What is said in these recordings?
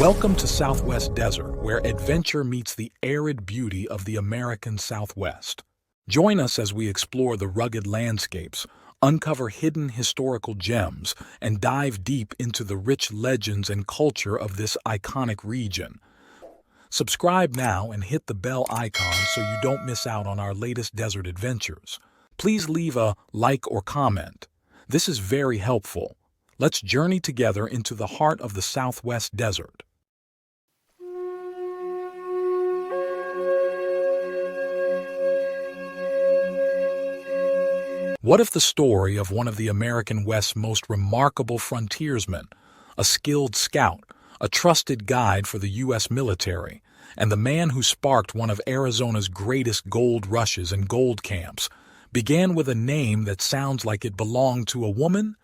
Welcome to Southwest Desert, where adventure meets the arid beauty of the American Southwest. Join us as we explore the rugged landscapes, uncover hidden historical gems, and dive deep into the rich legends and culture of this iconic region. Subscribe now and hit the bell icon so you don't miss out on our latest desert adventures. Please leave a like or comment. This is very helpful. Let's journey together into the heart of the Southwest Desert. What if the story of one of the American West's most remarkable frontiersmen, a skilled scout, a trusted guide for the U.S. military, and the man who sparked one of Arizona's greatest gold rushes and gold camps, began with a name that sounds like it belonged to a woman?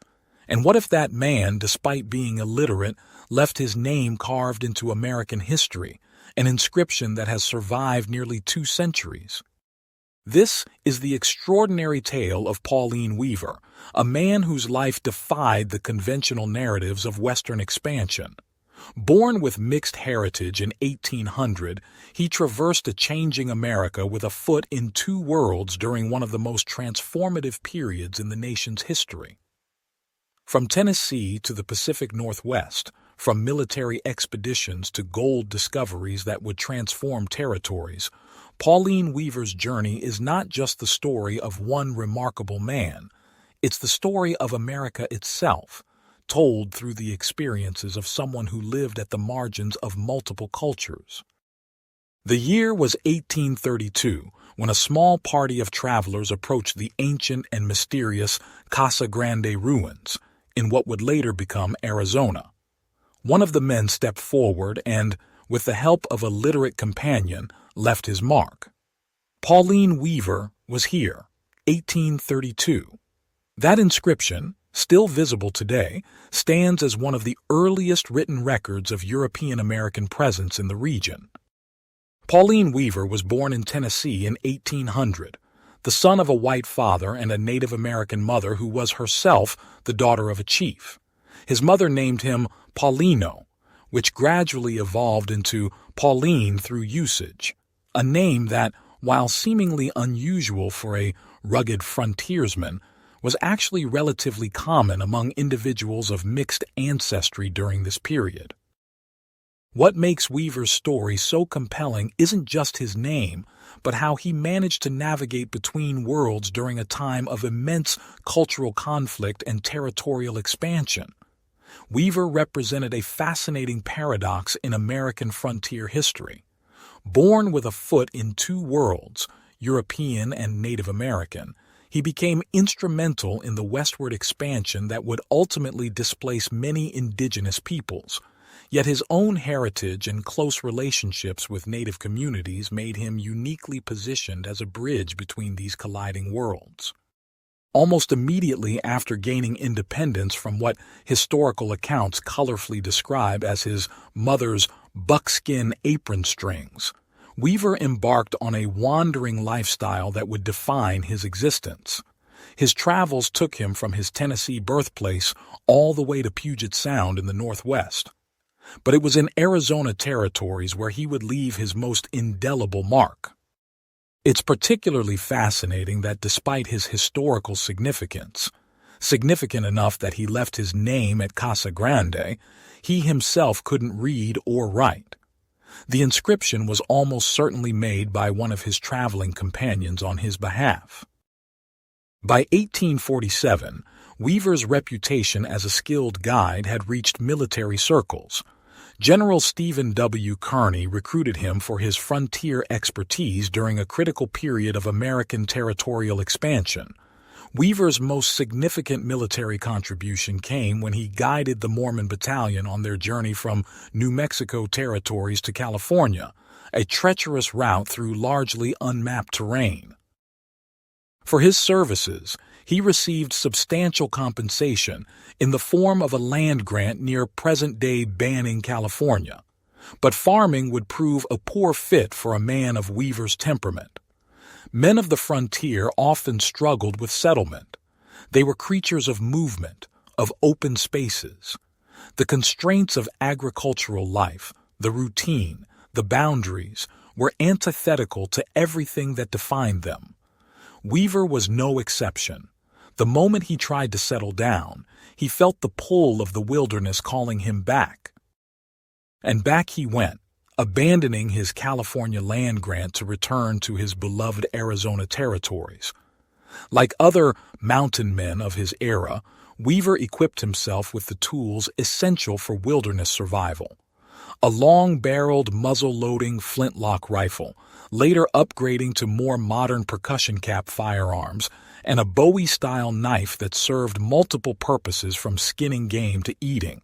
And what if that man, despite being illiterate, left his name carved into American history, an inscription that has survived nearly 2 centuries? This is the extraordinary tale of Pauline Weaver, a man whose life defied the conventional narratives of Western expansion. Born with mixed heritage in 1800, he traversed a changing America with a foot in 2 worlds during one of the most transformative periods in the nation's history. From Tennessee to the Pacific Northwest, from military expeditions to gold discoveries that would transform territories, Pauline Weaver's journey is not just the story of one remarkable man. It's the story of America itself, told through the experiences of someone who lived at the margins of multiple cultures. The year was 1832, when a small party of travelers approached the ancient and mysterious Casa Grande ruins, in what would later become Arizona. One of the men stepped forward and, with the help of a literate companion, left his mark. Pauline Weaver was here, 1832. That inscription, still visible today, stands as one of the earliest written records of European-American presence in the region. Pauline Weaver was born in Tennessee in 1800, the son of a white father and a Native American mother who was herself the daughter of a chief. His mother named him Paulino, which gradually evolved into Pauline through usage, a name that, while seemingly unusual for a rugged frontiersman, was actually relatively common among individuals of mixed ancestry during this period. What makes Weaver's story so compelling isn't just his name, but how he managed to navigate between worlds during a time of immense cultural conflict and territorial expansion. Weaver represented a fascinating paradox in American frontier history. Born with a foot in 2 worlds, European and Native American, he became instrumental in the westward expansion that would ultimately displace many indigenous peoples. Yet his own heritage and close relationships with Native communities made him uniquely positioned as a bridge between these colliding worlds. Almost immediately after gaining independence from what historical accounts colorfully describe as his mother's buckskin apron strings, Weaver embarked on a wandering lifestyle that would define his existence. His travels took him from his Tennessee birthplace all the way to Puget Sound in the Northwest. But it was in Arizona territories where he would leave his most indelible mark. It's particularly fascinating that despite his historical significance, significant enough that he left his name at Casa Grande, he himself couldn't read or write. The inscription was almost certainly made by one of his traveling companions on his behalf. By 1847, Weaver's reputation as a skilled guide had reached military circles. General Stephen W. Kearny recruited him for his frontier expertise during a critical period of American territorial expansion. Weaver's most significant military contribution came when he guided the Mormon Battalion on their journey from New Mexico territories to California, a treacherous route through largely unmapped terrain. For his services, he received substantial compensation in the form of a land grant near present-day Banning, California. But farming would prove a poor fit for a man of Weaver's temperament. Men of the frontier often struggled with settlement. They were creatures of movement, of open spaces. The constraints of agricultural life, the routine, the boundaries, were antithetical to everything that defined them. Weaver was no exception. The moment he tried to settle down, he felt the pull of the wilderness calling him back. And back he went, abandoning his California land grant to return to his beloved Arizona territories. Like other mountain men of his era, Weaver equipped himself with the tools essential for wilderness survival. A long-barreled, muzzle-loading flintlock rifle, later upgrading to more modern percussion cap firearms, and a Bowie-style knife that served multiple purposes from skinning game to eating.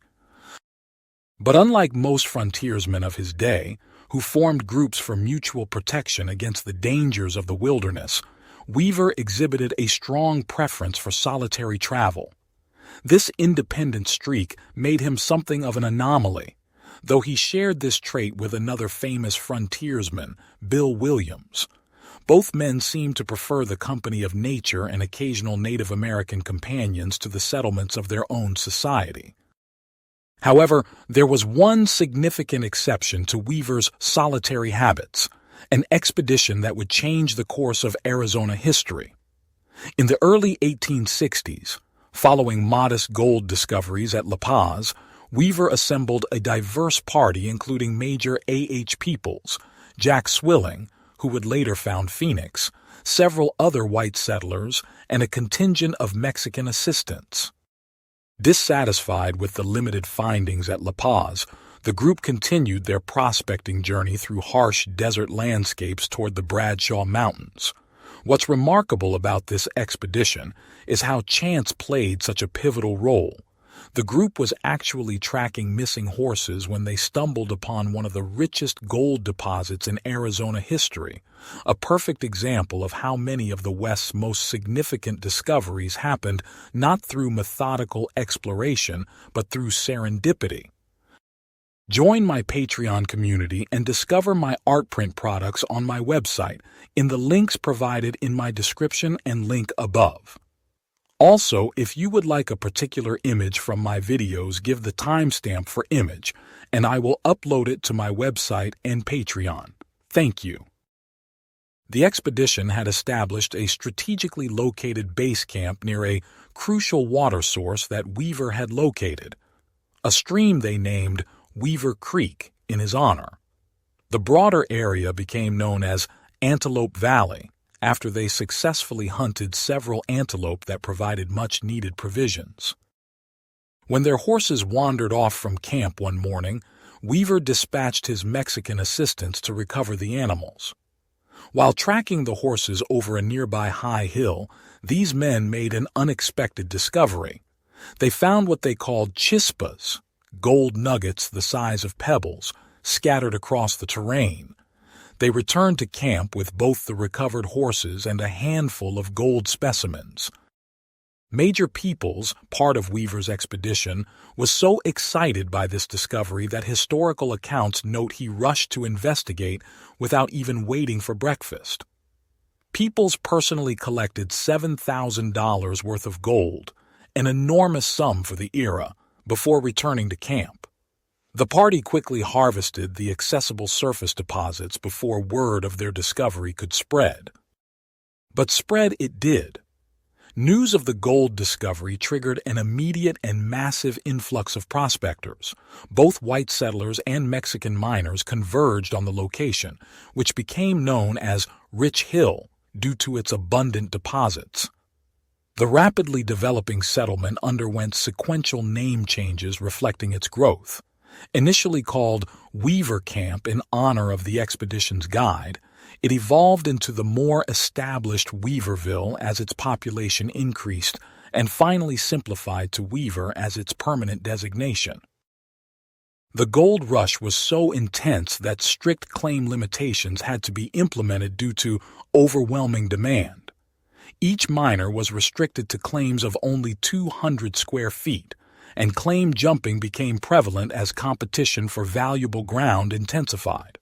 But unlike most frontiersmen of his day, who formed groups for mutual protection against the dangers of the wilderness, Weaver exhibited a strong preference for solitary travel. This independent streak made him something of an anomaly, though he shared this trait with another famous frontiersman, Bill Williams. Both men seemed to prefer the company of nature and occasional Native American companions to the settlements of their own society. However, there was one significant exception to Weaver's solitary habits, an expedition that would change the course of Arizona history. In the early 1860s, following modest gold discoveries at La Paz, Weaver assembled a diverse party including Major A.H. Peoples, Jack Swilling, who would later found Phoenix, several other white settlers, and a contingent of Mexican assistants. Dissatisfied with the limited findings at La Paz, the group continued their prospecting journey through harsh desert landscapes toward the Bradshaw Mountains. What's remarkable about this expedition is how chance played such a pivotal role. The group was actually tracking missing horses when they stumbled upon one of the richest gold deposits in Arizona history, a perfect example of how many of the West's most significant discoveries happened not through methodical exploration but through serendipity. Join my Patreon community and discover my art print products on my website in the links provided in my description and link above. Also, if you would like a particular image from my videos, give the timestamp for image, and I will upload it to my website and Patreon. Thank you. The expedition had established a strategically located base camp near a crucial water source that Weaver had located, a stream they named Weaver Creek in his honor. The broader area became known as Antelope Valley, after they successfully hunted several antelope that provided much-needed provisions. When their horses wandered off from camp one morning, Weaver dispatched his Mexican assistants to recover the animals. While tracking the horses over a nearby high hill, these men made an unexpected discovery. They found what they called chispas, gold nuggets the size of pebbles, scattered across the terrain. They returned to camp with both the recovered horses and a handful of gold specimens. Major Peoples, part of Weaver's expedition, was so excited by this discovery that historical accounts note he rushed to investigate without even waiting for breakfast. Peoples personally collected $7,000 worth of gold, an enormous sum for the era, before returning to camp. The party quickly harvested the accessible surface deposits before word of their discovery could spread. But spread it did. News of the gold discovery triggered an immediate and massive influx of prospectors. Both white settlers and Mexican miners converged on the location, which became known as Rich Hill due to its abundant deposits. The rapidly developing settlement underwent sequential name changes reflecting its growth. Initially called Weaver Camp in honor of the expedition's guide, it evolved into the more established Weaverville as its population increased and finally simplified to Weaver as its permanent designation. The gold rush was so intense that strict claim limitations had to be implemented due to overwhelming demand. Each miner was restricted to claims of only 200 square feet, and claim jumping became prevalent as competition for valuable ground intensified.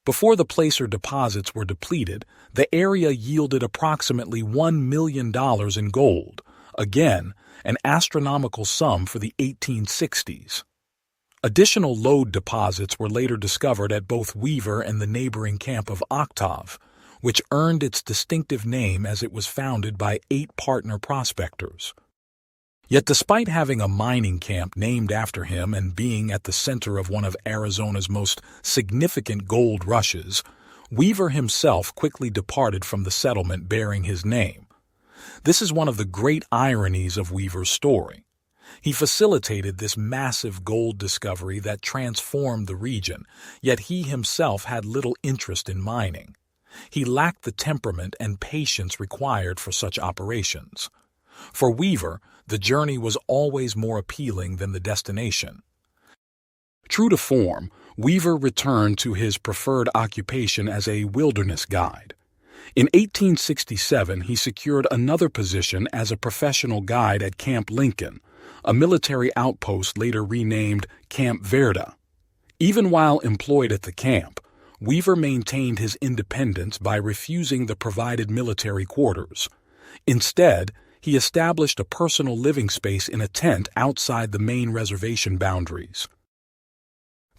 Before the placer deposits were depleted, the area yielded approximately $1 million in gold, again, an astronomical sum for the 1860s. Additional lode deposits were later discovered at both Weaver and the neighboring camp of Octave, which earned its distinctive name as it was founded by 8 partner prospectors. Yet despite having a mining camp named after him and being at the center of one of Arizona's most significant gold rushes, Weaver himself quickly departed from the settlement bearing his name. This is one of the great ironies of Weaver's story. He facilitated this massive gold discovery that transformed the region, yet he himself had little interest in mining. He lacked the temperament and patience required for such operations. For Weaver, the journey was always more appealing than the destination. True to form, Weaver returned to his preferred occupation as a wilderness guide. In 1867, he secured another position as a professional guide at Camp Lincoln, a military outpost later renamed Camp Verde. Even while employed at the camp, Weaver maintained his independence by refusing the provided military quarters. Instead, he established a personal living space in a tent outside the main reservation boundaries.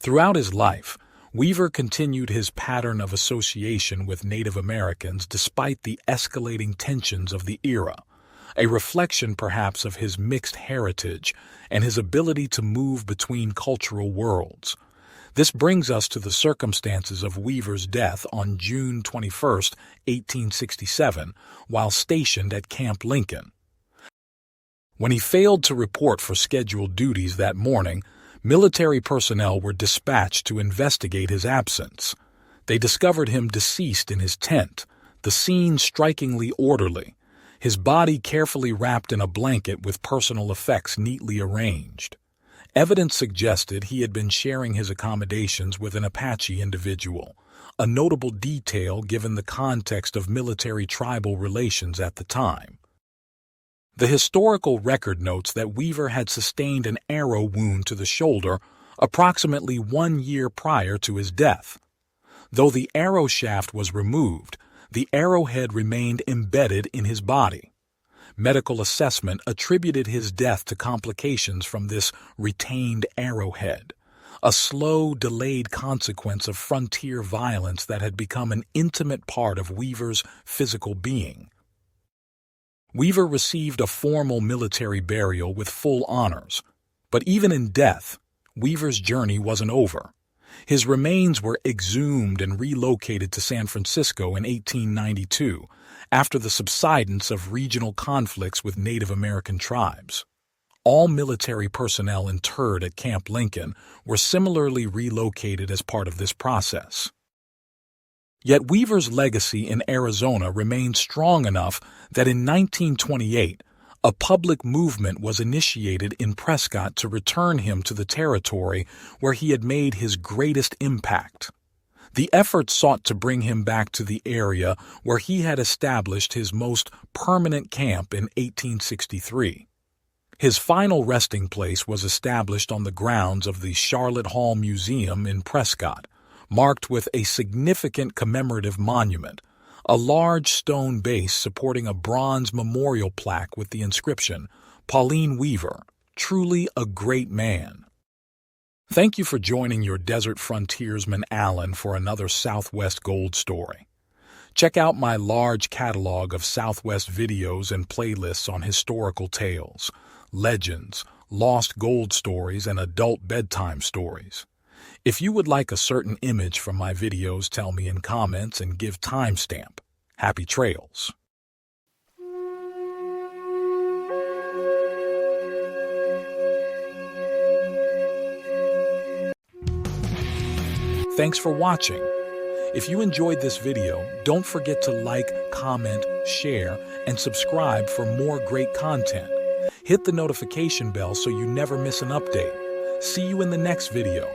Throughout his life, Weaver continued his pattern of association with Native Americans despite the escalating tensions of the era, a reflection perhaps of his mixed heritage and his ability to move between cultural worlds. This brings us to the circumstances of Weaver's death on June 21, 1867, while stationed at Camp Lincoln. When he failed to report for scheduled duties that morning, military personnel were dispatched to investigate his absence. They discovered him deceased in his tent, the scene strikingly orderly, his body carefully wrapped in a blanket with personal effects neatly arranged. Evidence suggested he had been sharing his accommodations with an Apache individual, a notable detail given the context of military-tribal relations at the time. The historical record notes that Weaver had sustained an arrow wound to the shoulder approximately 1 year prior to his death. Though the arrow shaft was removed, the arrowhead remained embedded in his body. Medical assessment attributed his death to complications from this retained arrowhead, a slow, delayed consequence of frontier violence that had become an intimate part of Weaver's physical being. Weaver received a formal military burial with full honors, but even in death, Weaver's journey wasn't over. His remains were exhumed and relocated to San Francisco in 1892, after the subsidence of regional conflicts with Native American tribes. All military personnel interred at Camp Lincoln were similarly relocated as part of this process. Yet Weaver's legacy in Arizona remained strong enough that in 1928, a public movement was initiated in Prescott to return him to the territory where he had made his greatest impact. The effort sought to bring him back to the area where he had established his most permanent camp in 1863. His final resting place was established on the grounds of the Charlotte Hall Museum in Prescott, marked with a significant commemorative monument, a large stone base supporting a bronze memorial plaque with the inscription, "Pauline Weaver, truly a great man." Thank you for joining your desert frontiersman Alan for another Southwest Gold story. Check out my large catalog of Southwest videos and playlists on historical tales, legends, lost gold stories, and adult bedtime stories. If you would like a certain image from my videos, tell me in comments and give timestamp. Happy trails! Thanks for watching. If you enjoyed this video, don't forget to like, comment, share, and subscribe for more great content. Hit the notification bell so you never miss an update. See you in the next video.